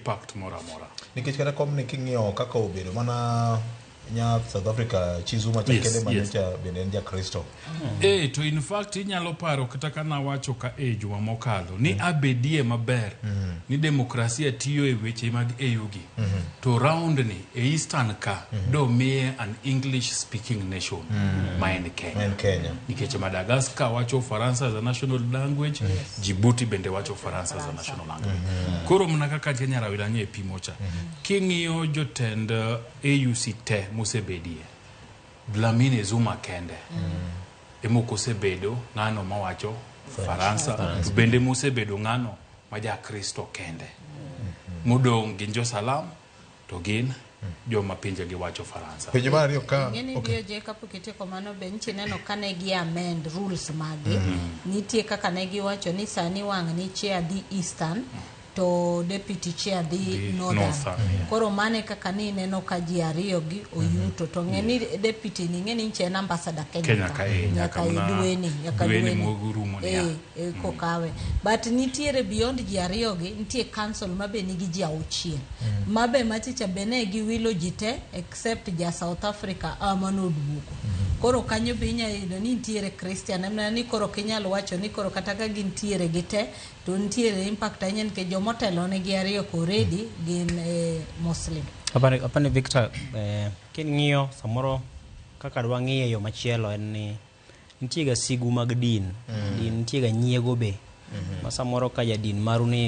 impact mora mora. Nikech kata kom ni king'iyo kaka obedo mana nya South Africa Chizuma chakende manyocha bende en Kristo. To in fact inyalo paro kata kana wacho ka juma mokalo ni abedie maber ni demokrasia tiyo e weche mag gi to round ni Eastern ka do miye an English speaking nation ma en Kenya. Nikech Madagascar wacho Faransa as a national language, Djibouti bende wacho Faransa as a national language. Koro mna kaka Kenya rawila nye pimocha. King'iyo jotend AUC te musebedie Dlamini Zuma kende emokosebedo ng'ano mawacho Faransa to bende mosebedo ng'ano ma Kristo kende modong' gin jo Salam to gin joma pinje gi wacho Faransa. Penjo mar ariyo ka ng'eni dio je kapok itieko mano be nitie neno kane gi amend rules mage nitie kaka ne giwacho ni sani wang' ni chair di Eastern to deputy chair di Northern. Koro mane kaka ni neno ka ji ariyo gi oyuto to ng'eni deputy ni ng'eni nche ambassador Kenya ka nyaka duweni mogurumo ni ko kawe but nitiere beyond ji ariyo gi nitie council mabe nigi ji auchiel mabe machicha bene gi wilo jite except ja South Africa amano duoko. Koro kanyo be inyalo ni nitiere Christian ni koro kinyalo wacho ni koro kata ka gintiere gite to nitiere impact anyen ke jomotelo ne gi ariyo ko ready gin Muslim. Apane Victor kin ng'iyo samoro kaka dwa ng'iyo yo machielo en ni nitie ga sigu mag din nitie ga nyiego be ma samoro ka ja din maru ni